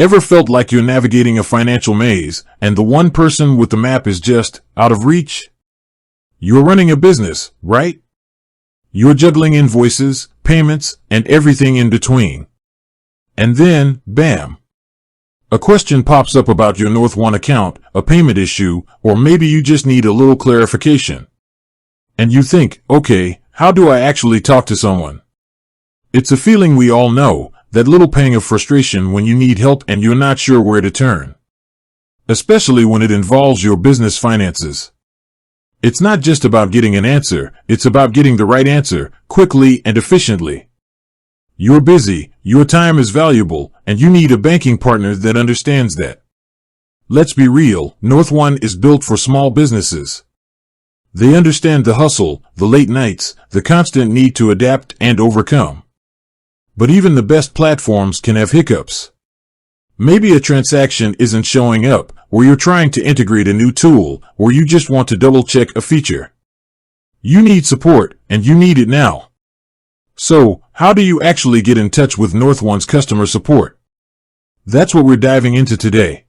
Ever felt like you're navigating a financial maze and the one person with the map is just out of reach? You're running a business, right? You're juggling invoices, payments, and everything in between. And then, bam! A question pops up about your NorthOne account, a payment issue, or maybe you just need a little clarification. And you think, okay, how do I actually talk to someone? It's a feeling we all know, that little pang of frustration when you need help and you're not sure where to turn. Especially when it involves your business finances. It's not just about getting an answer, it's about getting the right answer, quickly and efficiently. You're busy, your time is valuable, and you need a banking partner that understands that. Let's be real, NorthOne is built for small businesses. They understand the hustle, the late nights, the constant need to adapt and overcome. But even the best platforms can have hiccups. Maybe a transaction isn't showing up, or you're trying to integrate a new tool, or you just want to double-check a feature. You need support, and you need it now. So, how do you actually get in touch with NorthOne's customer support? That's what we're diving into today.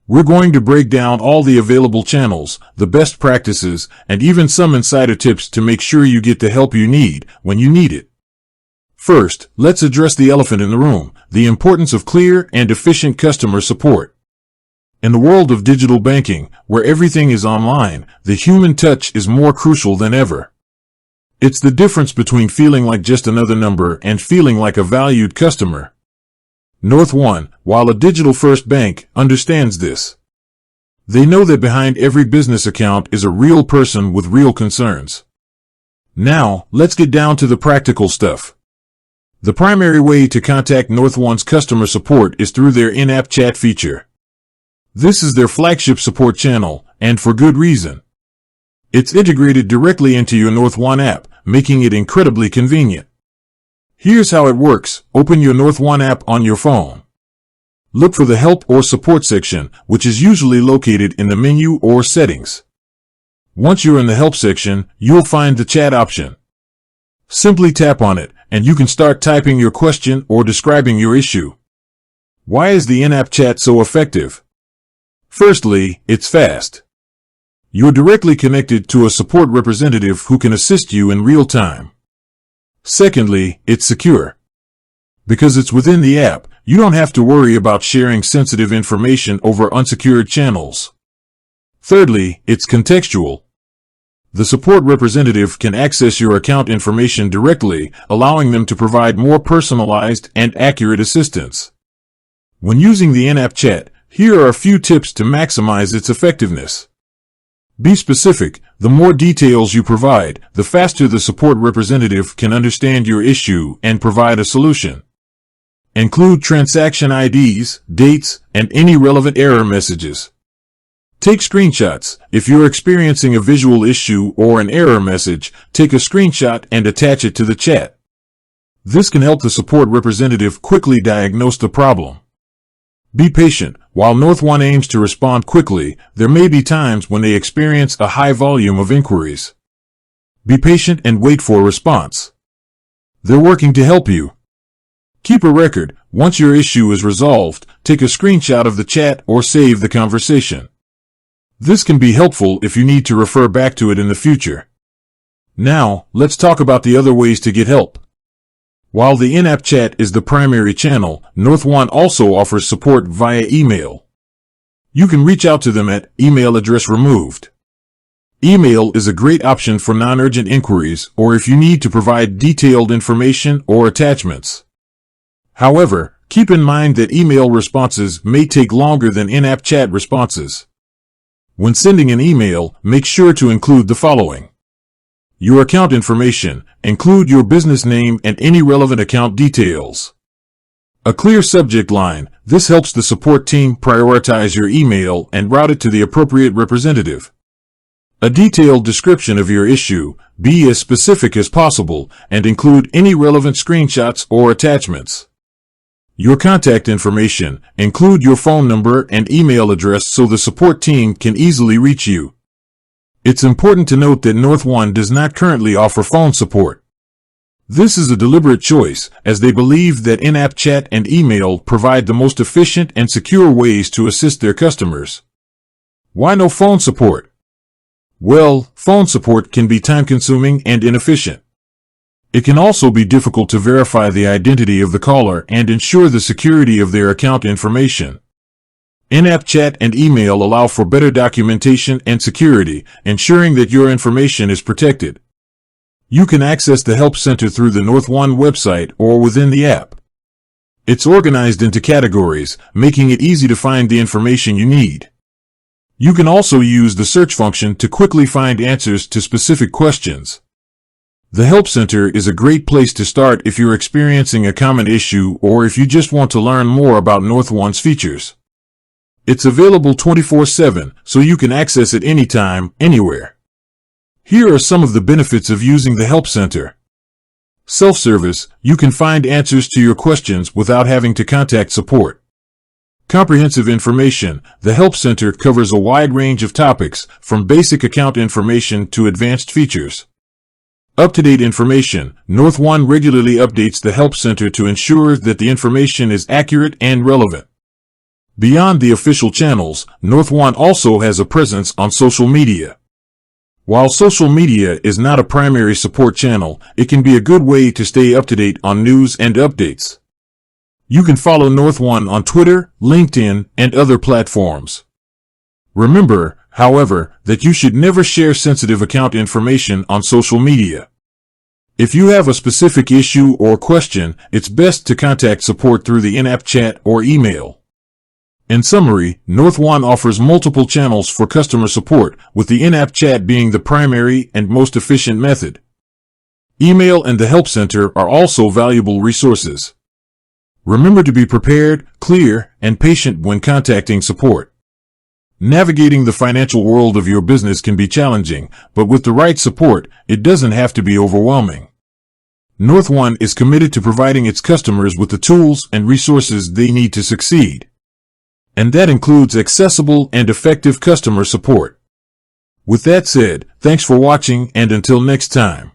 We're going to break down all the available channels, the best practices, and even some insider tips to make sure you get the help you need when you need it. First, let's address the elephant in the room, the importance of clear and efficient customer support. In the world of digital banking, where everything is online, the human touch is more crucial than ever. It's the difference between feeling like just another number and feeling like a valued customer. NorthOne, while a digital-first bank, understands this. They know that behind every business account is a real person with real concerns. Now, let's get down to the practical stuff. The primary way to contact NorthOne's customer support is through their in-app chat feature. This is their flagship support channel, and for good reason. It's integrated directly into your NorthOne app, making it incredibly convenient. Here's how it works. Open your NorthOne app on your phone. Look for the Help or Support section, which is usually located in the menu or settings. Once you're in the Help section, you'll find the chat option. Simply tap on it, and you can start typing your question or describing your issue. Why is the in-app chat so effective? Firstly, it's fast. You're directly connected to a support representative who can assist you in real time. Secondly, it's secure. Because it's within the app, you don't have to worry about sharing sensitive information over unsecured channels. Thirdly, it's contextual. The support representative can access your account information directly, allowing them to provide more personalized and accurate assistance. When using the in-app chat, here are a few tips to maximize its effectiveness. Be specific. The more details you provide, the faster the support representative can understand your issue and provide a solution. Include transaction IDs, dates, and any relevant error messages. Take screenshots. If you're experiencing a visual issue or an error message, take a screenshot and attach it to the chat. This can help the support representative quickly diagnose the problem. Be patient. While NorthOne aims to respond quickly, there may be times when they experience a high volume of inquiries. Be patient and wait for a response. They're working to help you. Keep a record. Once your issue is resolved, take a screenshot of the chat or save the conversation. This can be helpful if you need to refer back to it in the future. Now, let's talk about the other ways to get help. While the in-app chat is the primary channel, NorthOne also offers support via email. You can reach out to them at email address removed. Email is a great option for non-urgent inquiries or if you need to provide detailed information or attachments. However, keep in mind that email responses may take longer than in-app chat responses. When sending an email, make sure to include the following. Your account information. Include your business name and any relevant account details. A clear subject line. This helps the support team prioritize your email and route it to the appropriate representative. A detailed description of your issue. Be as specific as possible and include any relevant screenshots or attachments. Your contact information. Include your phone number and email address so the support team can easily reach you. It's important to note that NorthOne does not currently offer phone support. This is a deliberate choice, as they believe that in-app chat and email provide the most efficient and secure ways to assist their customers. Why no phone support? Well, phone support can be time-consuming and inefficient. It can also be difficult to verify the identity of the caller and ensure the security of their account information. In-app chat and email allow for better documentation and security, ensuring that your information is protected. You can access the Help Center through the NorthOne website or within the app. It's organized into categories, making it easy to find the information you need. You can also use the search function to quickly find answers to specific questions. The Help Center is a great place to start if you're experiencing a common issue or if you just want to learn more about NorthOne's features. It's available 24/7, so you can access it anytime, anywhere. Here are some of the benefits of using the Help Center. Self-service, you can find answers to your questions without having to contact support. Comprehensive information, the Help Center covers a wide range of topics, from basic account information to advanced features. Up-to-date information, NorthOne regularly updates the Help Center to ensure that the information is accurate and relevant. Beyond the official channels, NorthOne also has a presence on social media. While social media is not a primary support channel, it can be a good way to stay up to date on news and updates. You can follow NorthOne on Twitter, LinkedIn, and other platforms. Remember, however, that you should never share sensitive account information on social media. If you have a specific issue or question, it's best to contact support through the in-app chat or email. In summary, NorthOne offers multiple channels for customer support, with the in-app chat being the primary and most efficient method. Email and the Help Center are also valuable resources. Remember to be prepared, clear, and patient when contacting support. Navigating the financial world of your business can be challenging, but with the right support, it doesn't have to be overwhelming. NorthOne is committed to providing its customers with the tools and resources they need to succeed. And that includes accessible and effective customer support. With that said, thanks for watching, and until next time.